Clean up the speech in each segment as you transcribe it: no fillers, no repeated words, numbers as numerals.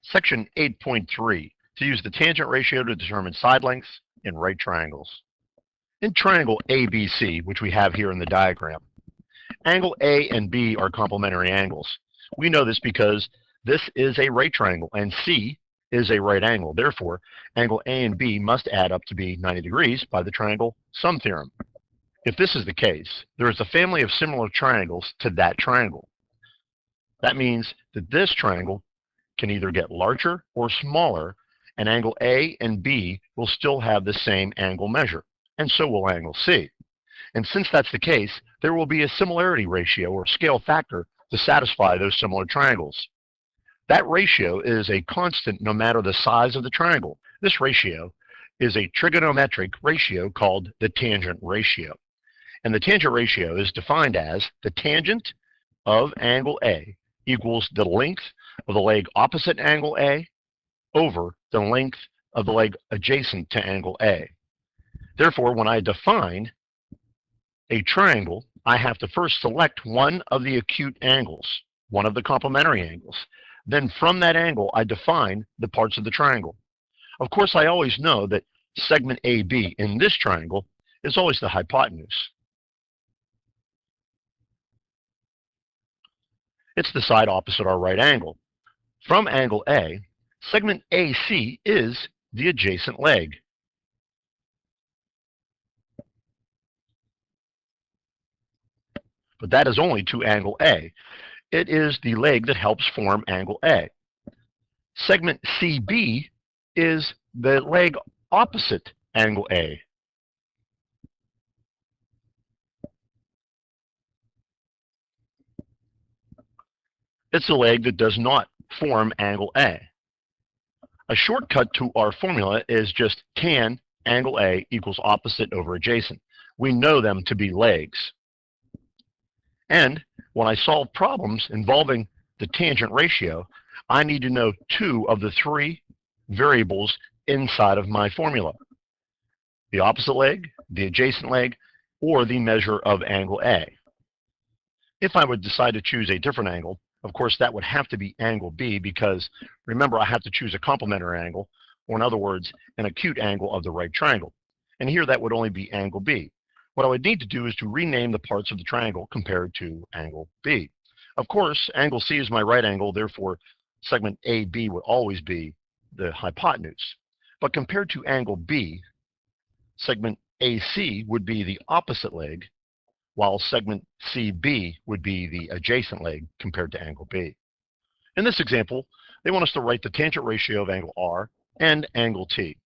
Section 8.3, to use the tangent ratio to determine side lengths in right triangles. In triangle ABC, which we have here in the diagram, angle A and B are complementary angles. We know this because this is a right triangle and C is a right angle. Therefore, angle A and B must add up to be 90 degrees by the triangle sum theorem. If this is the case, there is a family of similar triangles to that triangle. That means that this triangle can either get larger or smaller, and angle A and B will still have the same angle measure, and so will angle C. And since that's the case, there will be a similarity ratio or scale factor to satisfy those similar triangles. That ratio is a constant no matter the size of the triangle. This ratio is a trigonometric ratio called the tangent ratio. And the tangent ratio is defined as the tangent of angle A equals the length of the leg opposite angle A over the length of the leg adjacent to angle A. Therefore, when I define a triangle, I have to first select one of the acute angles, one of the complementary angles. Then from that angle, I define the parts of the triangle. Of course, I always know that segment AB in this triangle is always the hypotenuse. It's the side opposite our right angle. From angle A, segment AC is the adjacent leg. But that is only to angle A. It is the leg that helps form angle A. Segment CB is the leg opposite angle A. It's the leg that does not form angle A. A shortcut to our formula is just tan angle A equals opposite over adjacent. We know them to be legs. And when I solve problems involving the tangent ratio, I need to know two of the three variables inside of my formula: the opposite leg, the adjacent leg, or the measure of angle A. If I would decide to choose a different angle, of course, that would have to be angle B, because remember, I have to choose a complementary angle, or in other words, an acute angle of the right triangle. And here that would only be angle B. What I would need to do is to rename the parts of the triangle compared to angle B. Of course, angle C is my right angle, therefore segment AB would always be the hypotenuse. But compared to angle B, segment AC would be the opposite leg, while segment CB would be the adjacent leg compared to angle B. In this example, they want us to write the tangent ratio of angle R and angle T.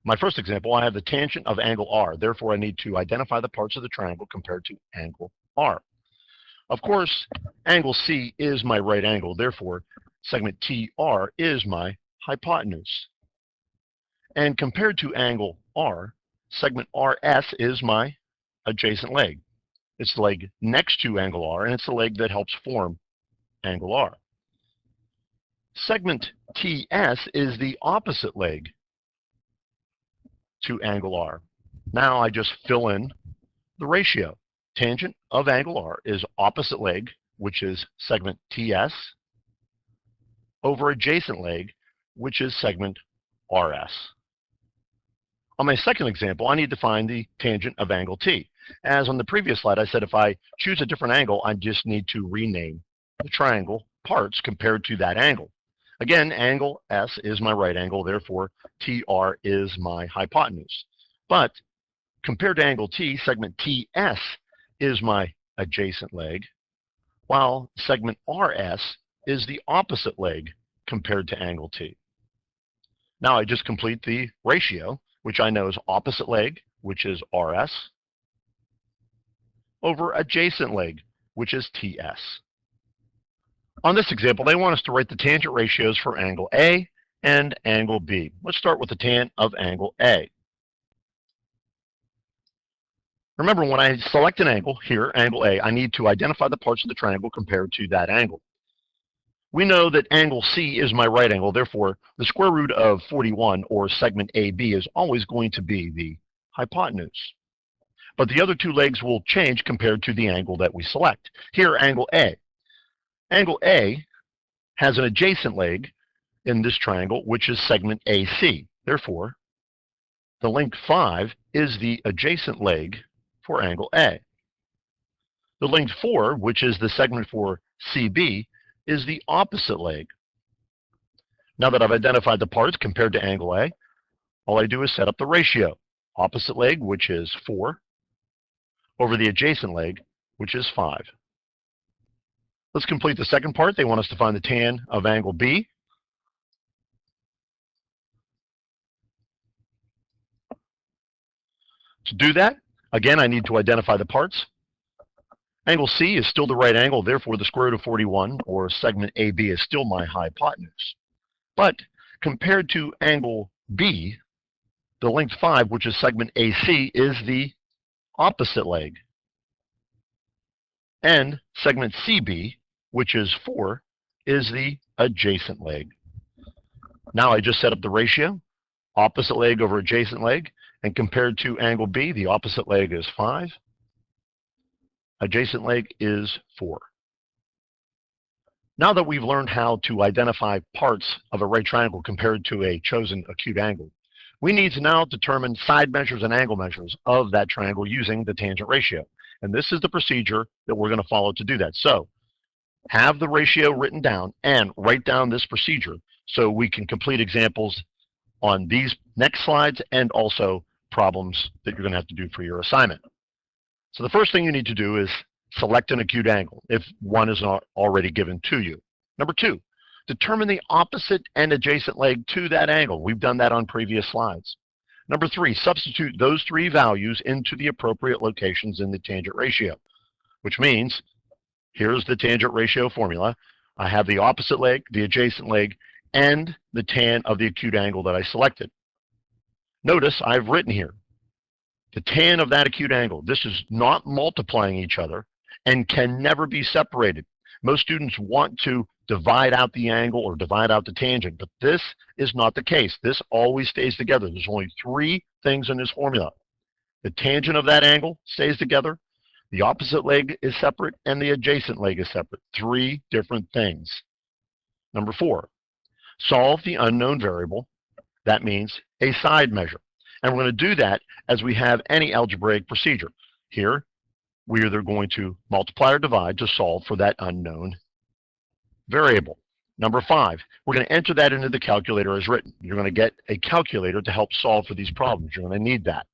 My first example, I have the tangent of angle R. Therefore, I need to identify the parts of the triangle compared to angle R. Of course, angle C is my right angle. Therefore, segment TR is my hypotenuse. And compared to angle R, segment RS is my adjacent leg. It's the leg next to angle R, and it's the leg that helps form angle R. Segment TS is the opposite leg to angle R. Now I just fill in the ratio. Tangent of angle R is opposite leg, which is segment TS, over adjacent leg, which is segment RS. On my second example, I need to find the tangent of angle T. As on the previous slide, I said if I choose a different angle, I just need to rename the triangle parts compared to that angle. Again, angle S is my right angle, therefore TR is my hypotenuse. But compared to angle T, segment TS is my adjacent leg, while segment RS is the opposite leg compared to angle T. Now I just complete the ratio, which I know is opposite leg, which is RS, over adjacent leg, which is TS. On this example, they want us to write the tangent ratios for angle A and angle B. Let's start with the tan of angle A. Remember, when I select an angle, here, angle A, I need to identify the parts of the triangle compared to that angle. We know that angle C is my right angle, therefore the square root of 41, or segment AB, is always going to be the hypotenuse. But the other two legs will change compared to the angle that we select. Here, angle A. Angle A has an adjacent leg, in this triangle, which is segment AC. Therefore, the length 5 is the adjacent leg for angle A. The length 4, which is the segment for CB, is the opposite leg. Now that I've identified the parts compared to angle A, all I do is set up the ratio. Opposite leg, which is 4, over the adjacent leg, which is 5. Let's complete the second part. They want us to find the tan of angle B. To do that, again, I need to identify the parts. Angle C is still the right angle, therefore the square root of 41, or segment AB, is still my hypotenuse. But compared to angle B, the length 5, which is segment AC, is the opposite leg. And segment CB, which is 4, is the adjacent leg. Now I just set up the ratio, opposite leg over adjacent leg, and compared to angle B, the opposite leg is 5, adjacent leg is 4. Now that we've learned how to identify parts of a right triangle compared to a chosen acute angle, we need to now determine side measures and angle measures of that triangle using the tangent ratio. And this is the procedure that we're going to follow to do that. So have the ratio written down and write down this procedure so we can complete examples on these next slides and also problems that you're going to have to do for your assignment. So the first thing you need to do is select an acute angle if one is not already given to you. Number 2, determine the opposite and adjacent leg to that angle. We've done that on previous slides. Number 3, substitute those 3 values into the appropriate locations in the tangent ratio, which means here's the tangent ratio formula. I have the opposite leg, the adjacent leg, and the tan of the acute angle that I selected. Notice I've written here the tan of that acute angle. This is not multiplying each other and can never be separated. Most students want to divide out the angle or divide out the tangent, but this is not the case. This always stays together. There's only 3 things in this formula. The tangent of that angle stays together, the opposite leg is separate, and the adjacent leg is separate. 3 different things. Number 4, solve the unknown variable. That means a side measure. And we're going to do that as we have any algebraic procedure. Here, we're either going to multiply or divide to solve for that unknown variable. Number 5, we're going to enter that into the calculator as written. You're going to get a calculator to help solve for these problems. You're going to need that.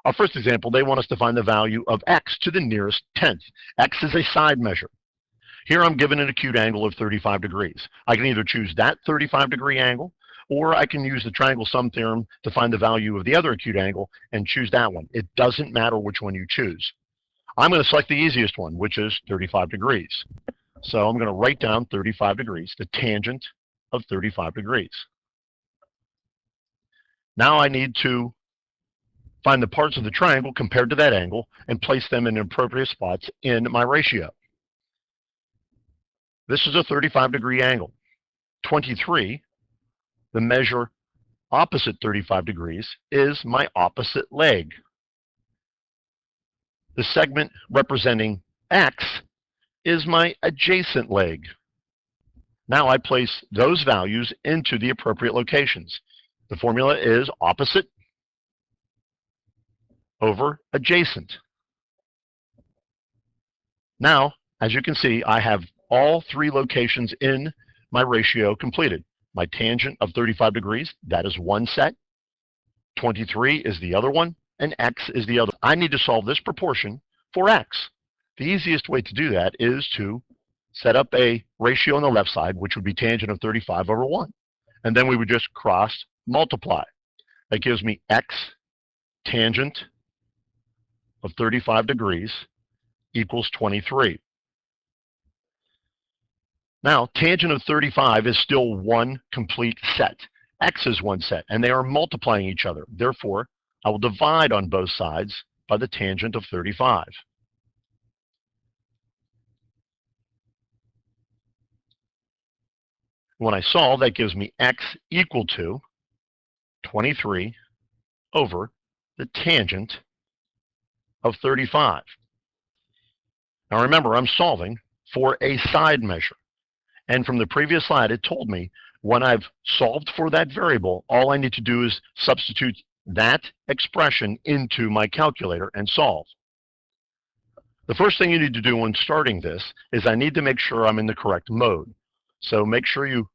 Our first example, they want us to find the value of x to the nearest tenth. X is a side measure. Here I'm given an acute angle of 35 degrees. I can either choose that 35-degree angle, or I can use the triangle sum theorem to find the value of the other acute angle and choose that one. It doesn't matter which one you choose. I'm going to select the easiest one, which is 35 degrees. So I'm going to write down 35 degrees, the tangent of 35 degrees. Now I need to find the parts of the triangle compared to that angle and place them in appropriate spots in my ratio. This is a 35-degree angle. 23, the measure opposite 35 degrees, is my opposite leg. The segment representing x is my adjacent leg. Now I place those values into the appropriate locations. The formula is opposite over adjacent. Now, as you can see, I have all 3 locations in my ratio completed. My tangent of 35 degrees, that is one set. 23 is the other one, and x is the other. I need to solve this proportion for x. The easiest way to do that is to set up a ratio on the left side, which would be tangent of 35 over 1. And then we would just cross multiply. That gives me x tangent of 35 degrees equals 23. Now, tangent of 35 is still one complete set. X is one set, and they are multiplying each other. Therefore, I will divide on both sides by the tangent of 35. When I solve, that gives me x equal to 23 over the tangent of 35. Now remember, I'm solving for a side measure. And from the previous slide, it told me When I've solved for that variable, all I need to do is substitute that expression into my calculator and solve. The first thing you need to do when starting this is I need to make sure I'm in the correct mode. So make sure you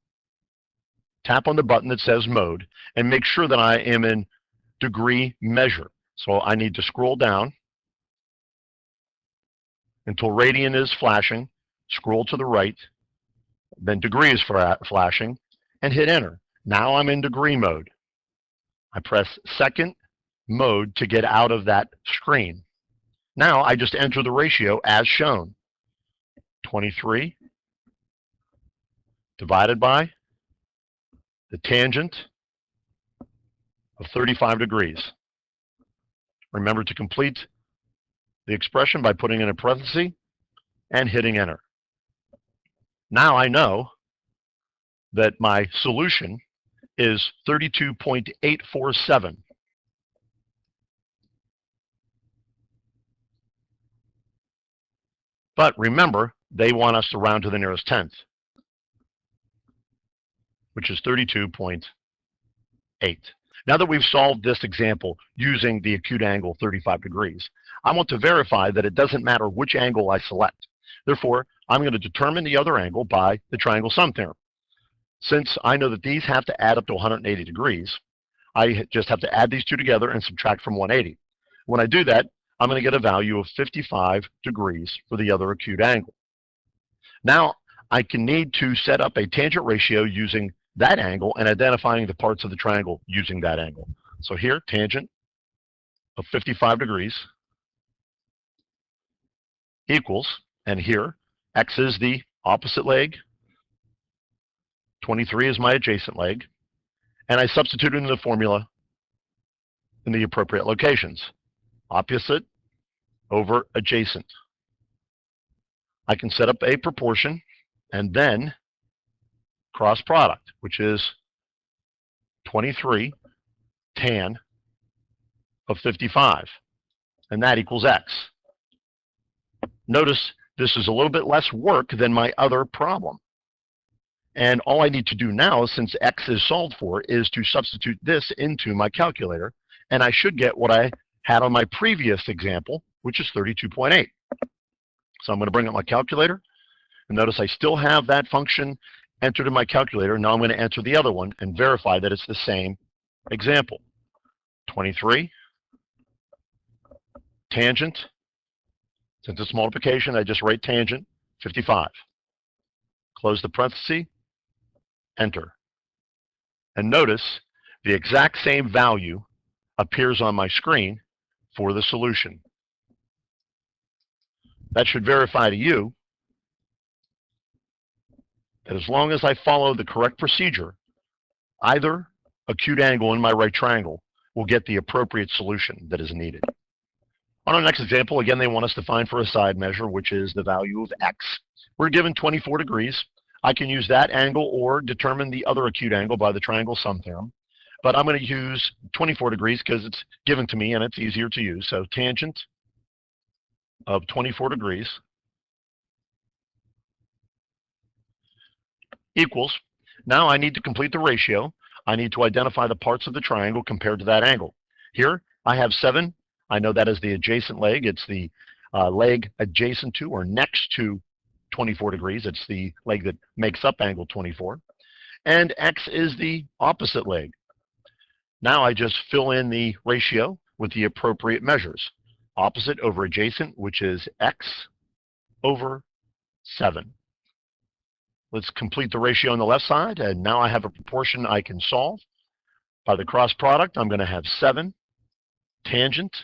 tap on the button that says mode and make sure that I am in degree measure. So I need to scroll down until radian is flashing, scroll to the right, then degree is flashing, and hit enter. Now I'm in degree mode. I press second mode to get out of that screen. Now I just enter the ratio as shown. 23 divided by the tangent of 35 degrees. Remember to complete the expression by putting in a parenthesis and hitting enter. Now I know that my solution is 32.847. But remember, they want us to round to the nearest tenth, which is 32.8. Now that we've solved this example using the acute angle 35 degrees, I want to verify that it doesn't matter which angle I select. Therefore, I'm going to determine the other angle by the triangle sum theorem. Since I know that these have to add up to 180 degrees, I just have to add these two together and subtract from 180. When I do that, I'm going to get a value of 55 degrees for the other acute angle. Now, I can need to set up a tangent ratio using that angle and identifying the parts of the triangle using that angle. So here, tangent of 55 degrees equals, and here, x is the opposite leg, 23 is my adjacent leg, and I substitute in the formula in the appropriate locations. Opposite over adjacent. I can set up a proportion and then cross product, which is 23 tan of 55, and that equals x. Notice this is a little bit less work than my other problem. And all I need to do now, since x is solved for, is to substitute this into my calculator, and I should get what I had on my previous example, which is 32.8. So I'm going to bring up my calculator, and notice I still have that function entered in my calculator. Now I'm going to enter the other one and verify that it's the same example. 23, tangent, since it's multiplication, I just write tangent, 55. Close the parenthesis, enter. And notice the exact same value appears on my screen for the solution. That should verify to you that as long as I follow the correct procedure, either acute angle in my right triangle will get the appropriate solution that is needed. On our next example, again, they want us to find for a side measure, which is the value of x. We're given 24 degrees. I can use that angle or determine the other acute angle by the triangle sum theorem. But I'm going to use 24 degrees because it's given to me and it's easier to use. So tangent of 24 degrees equals, now I need to complete the ratio. I need to identify the parts of the triangle compared to that angle. Here I have 7. I know that is the adjacent leg. It's the leg adjacent to or next to 24 degrees. It's the leg that makes up angle 24. And x is the opposite leg. Now I just fill in the ratio with the appropriate measures. Opposite over adjacent, which is x over 7. Let's complete the ratio on the left side, and now I have a proportion I can solve. By the cross product, I'm going to have 7 tangent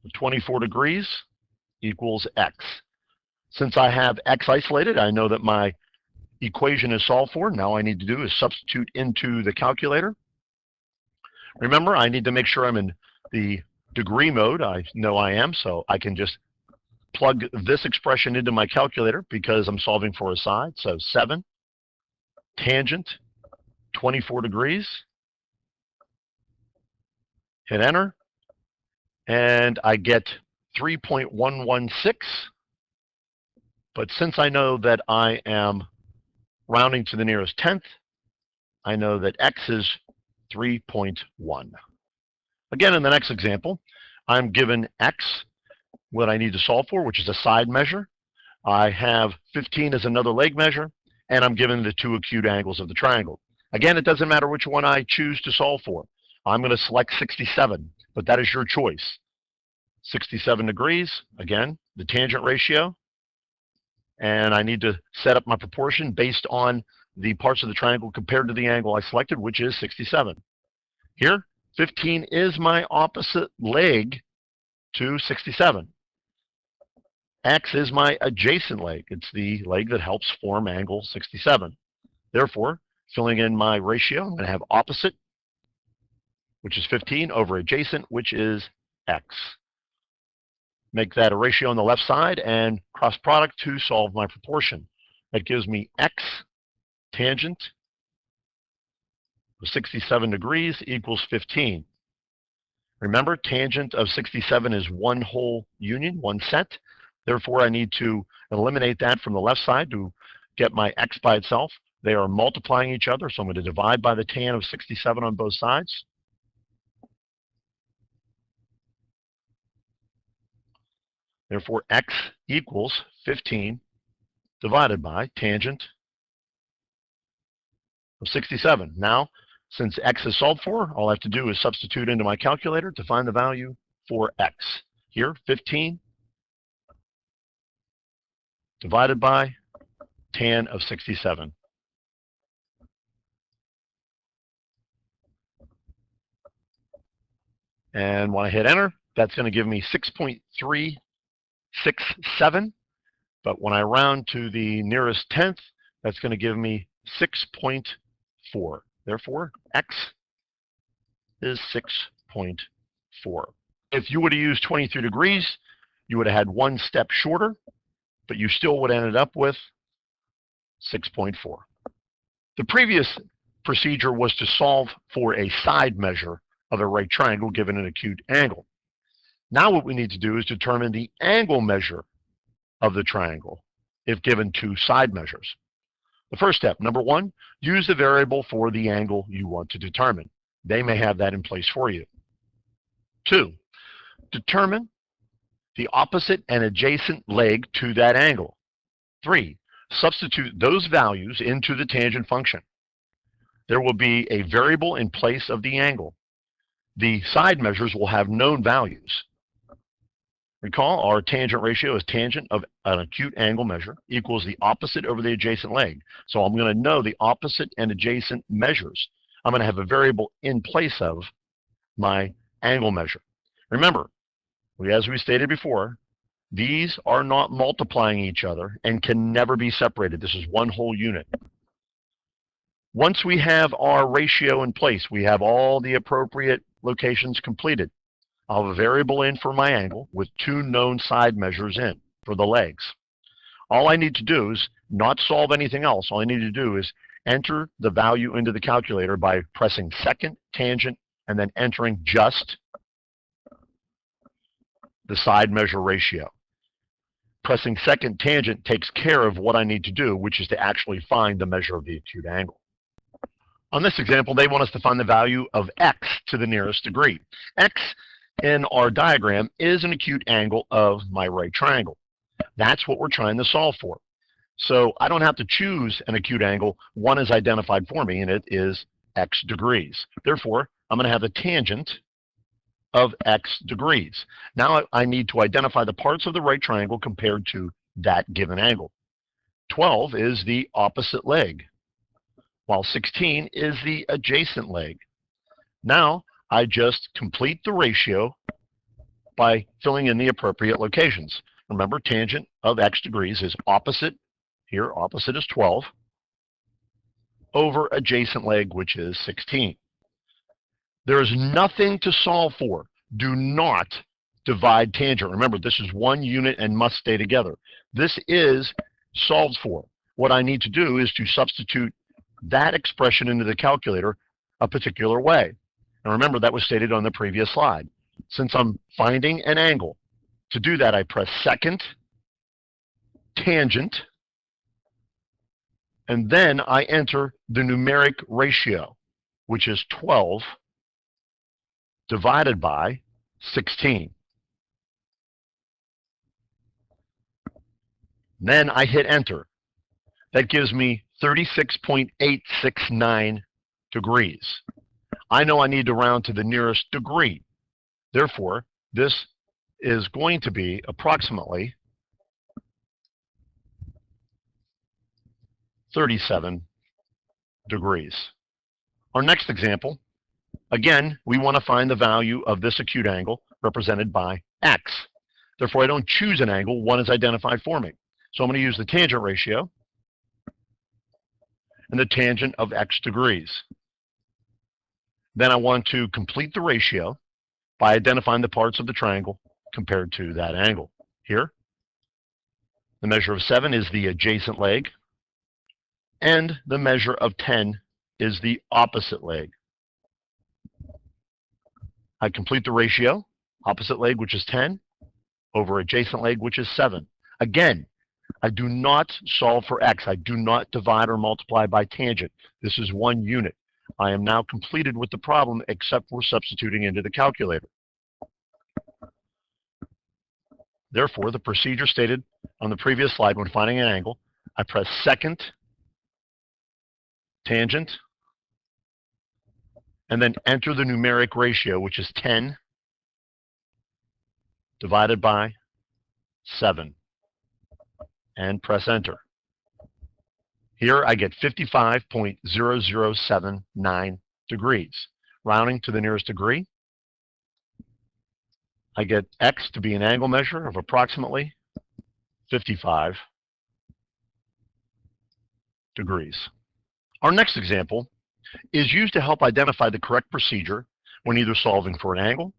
of 24 degrees equals x. Since I have x isolated, I know that my equation is solved for. Now I need to do is substitute into the calculator. Remember, I need to make sure I'm in the degree mode. I know I am, so I can just plug this expression into my calculator because I'm solving for a side. So 7 tangent 24 degrees. Hit enter, and I get 3.116. But since I know that I am rounding to the nearest tenth, I know that x is 3.1. Again, in the next example, I'm given x, what I need to solve for, which is a side measure. I have 15 as another leg measure, and I'm given the two acute angles of the triangle. Again, it doesn't matter which one I choose to solve for. I'm going to select 67, but that is your choice. 67 degrees, again, the tangent ratio, and I need to set up my proportion based on the parts of the triangle compared to the angle I selected, which is 67. Here, 15 is my opposite leg to 67. X is my adjacent leg. It's the leg that helps form angle 67. Therefore, filling in my ratio, I'm going to have opposite, which is 15, over adjacent, which is X. Make that a ratio on the left side and cross product to solve my proportion. That gives me X tangent of 67 degrees equals 15. Remember, tangent of 67 is one whole union, one set. Therefore, I need to eliminate that from the left side to get my x by itself. They are multiplying each other, so I'm going to divide by the tan of 67 on both sides. Therefore, x equals 15 divided by tangent of 67. Now, since x is solved for, all I have to do is substitute into my calculator to find the value for x. Here, 15 divided by tan of 67. And when I hit enter, that's going to give me 6.367. But when I round to the nearest tenth, that's going to give me 6.4. Therefore, x is 6.4. If you would have used 23 degrees, you would have had one step shorter, but you still would have ended up with 6.4. The previous procedure was to solve for a side measure of a right triangle given an acute angle. Now what we need to do is determine the angle measure of the triangle if given two side measures. The first step, number one, use the variable for the angle you want to determine. They may have that in place for you. Two, determine the opposite and adjacent leg to that angle. Three, substitute those values into the tangent function. There will be a variable in place of the angle. The side measures will have known values. Recall, our tangent ratio is tangent of an acute angle measure equals the opposite over the adjacent leg. So I'm going to know the opposite and adjacent measures. I'm going to have a variable in place of my angle measure. Remember, as we stated before, these are not multiplying each other and can never be separated. This is one whole unit. Once we have our ratio in place, we have all the appropriate locations completed. I'll have a variable in for my angle with two known side measures in for the legs. All I need to do is not solve anything else. All I need to do is enter the value into the calculator by pressing second tangent and then entering just the side measure ratio. Pressing second tangent takes care of what I need to do, which is to actually find the measure of the acute angle. On this example, they want us to find the value of x to the nearest degree. X in our diagram is an acute angle of my right triangle. That's what we're trying to solve for. So I don't have to choose an acute angle. One is identified for me, and it is x degrees. Therefore, I'm going to have the tangent of x degrees. Now I need to identify the parts of the right triangle compared to that given angle. 12 is the opposite leg, while 16 is the adjacent leg. Now I just complete the ratio by filling in the appropriate locations. Remember, tangent of x degrees is opposite, here opposite is 12, over adjacent leg, which is 16. There is nothing to solve for. Do not divide tangent. Remember, this is one unit and must stay together. This is solved for. What I need to do is to substitute that expression into the calculator a particular way. And remember, that was stated on the previous slide. Since I'm finding an angle, to do that, I press second tangent, And then I enter the numeric ratio, which is 12 divided by 16. Then I hit enter. That gives me 36.869 degrees. I know I need to round to the nearest degree. Therefore, this is going to be approximately 37 degrees. Our next example, again, we want to find the value of this acute angle represented by x. Therefore, I don't choose an angle. One is identified for me. So I'm going to use the tangent ratio and the tangent of x degrees. Then I want to complete the ratio by identifying the parts of the triangle compared to that angle. Here, the measure of 7 is the adjacent leg, and the measure of 10 is the opposite leg. I complete the ratio, opposite leg, which is 10, over adjacent leg, which is 7. Again, I do not solve for x. I do not divide or multiply by tangent. This is one unit. I am now completed with the problem, except for substituting into the calculator. Therefore, the procedure stated on the previous slide when finding an angle, I press second, tangent, and then enter the numeric ratio, which is 10 divided by 7, and press enter. Here I get 55.0079 degrees. Rounding to the nearest degree, I get x to be an angle measure of approximately 55 degrees. Our next example is used to help identify the correct procedure when either solving for an angle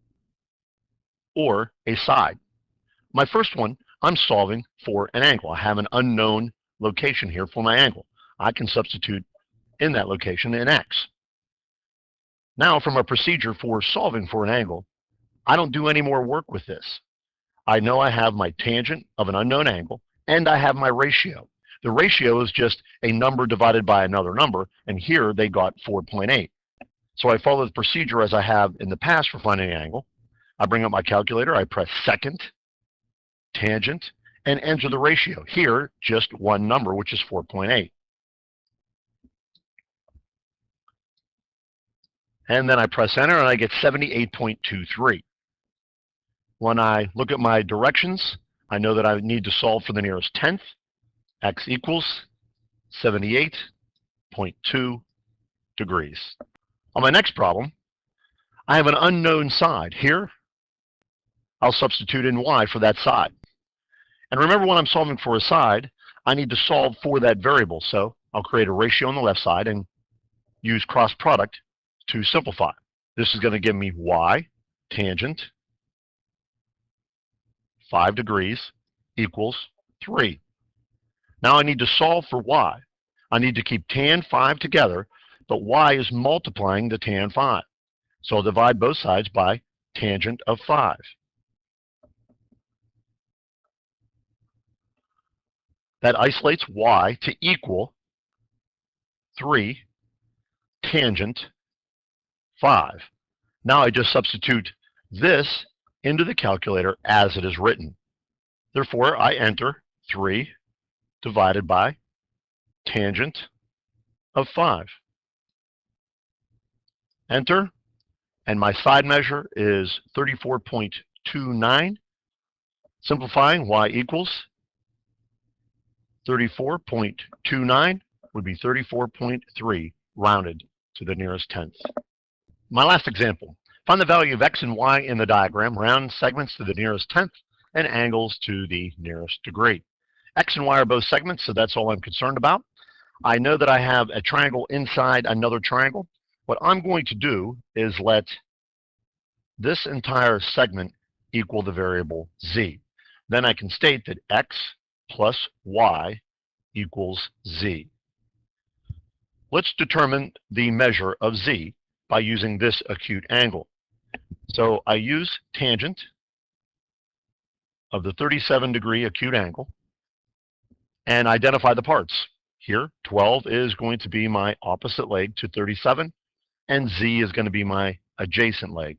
or a side. My first one, I'm solving for an angle. I have an unknown location here for my angle. I can substitute in that location an x. Now, from a procedure for solving for an angle, I don't do any more work with this. I know I have my tangent of an unknown angle, and I have my ratio. The ratio is just a number divided by another number, and here they got 4.8. So I follow the procedure as I have in the past for finding an angle. I bring up my calculator, I press second, tangent, and enter the ratio. Here, just one number, which is 4.8. And then I press enter, and I get 78.23. When I look at my directions, I know that I need to solve for the nearest tenth. X equals 78.2 degrees. On my next problem, I have an unknown side. Here, I'll substitute in y for that side. And remember, when I'm solving for a side, I need to solve for that variable. So I'll create a ratio on the left side and use cross product to simplify. This is going to give me y, tangent, 5 degrees equals 3. Now I need to solve for y. I need to keep tan 5 together, but y is multiplying the tan 5. So I'll divide both sides by tangent of 5. That isolates y to equal 3 tangent 5. Now I just substitute this into the calculator as it is written. Therefore, I enter 3 divided by tangent of 5. Enter, and my side measure is 34.29. Simplifying, y equals 34.29 would be 34.3 rounded to the nearest tenth. My last example. Find the value of x and y in the diagram, round segments to the nearest tenth, and angles to the nearest degree. X and y are both segments, so that's all I'm concerned about. I know that I have a triangle inside another triangle. What I'm going to do is let this entire segment equal the variable z. Then I can state that x plus y equals z. Let's determine the measure of z by using this acute angle. So I use tangent of the 37-degree acute angle and identify the parts. Here, 12 is going to be my opposite leg to 37, and Z is going to be my adjacent leg.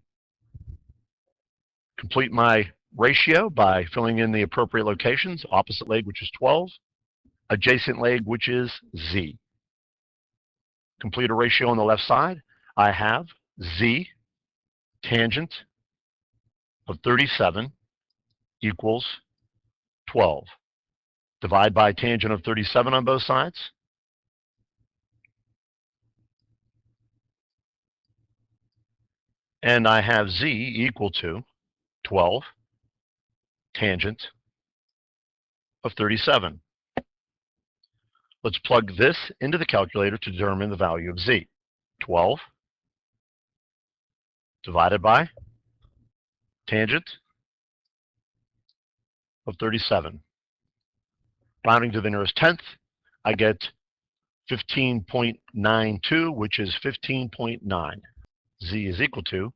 Complete my ratio by filling in the appropriate locations, opposite leg, which is 12, adjacent leg, which is Z. Complete a ratio on the left side. I have Z tangent of 37 equals 12. Divide by tangent of 37 on both sides. And I have Z equal to 12 tangent of 37. Let's plug this into the calculator to determine the value of Z. 12 divided by tangent of 37. Rounding to the nearest tenth, I get 15.92, which is 15.9. Z is equal to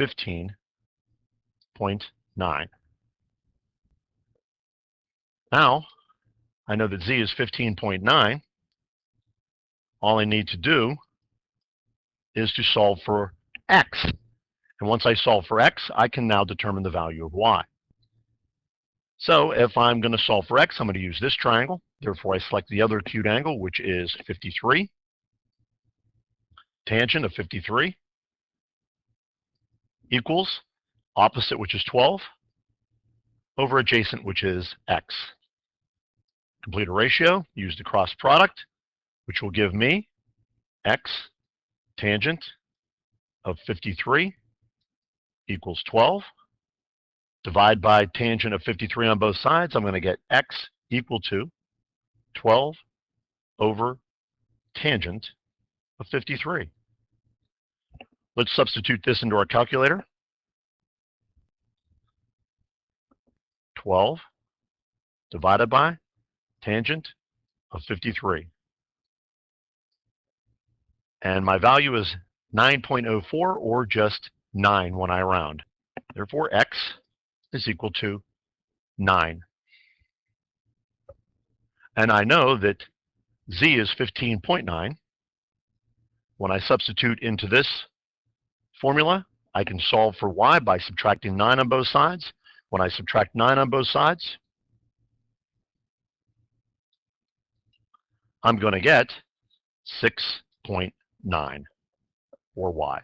15.9. Now, I know that Z is 15.9. All I need to do is to solve for X. And once I solve for X, I can now determine the value of Y. So if I'm going to solve for X, I'm going to use this triangle. Therefore, I select the other acute angle, which is 53. Tangent of 53 equals opposite, which is 12, over adjacent, which is X. Complete a ratio, use the cross product, which will give me X tangent of 53 equals 12. Divide by tangent of 53 on both sides, I'm going to get X equal to 12 over tangent of 53. Let's substitute this into our calculator. 12 divided by tangent of 53. And my value is 9.04, or just 9 when I round. Therefore, X is equal to 9. And I know that Z is 15.9. When I substitute into this formula, I can solve for Y by subtracting 9 on both sides. When I subtract 9 on both sides, I'm going to get 6.9 for Y.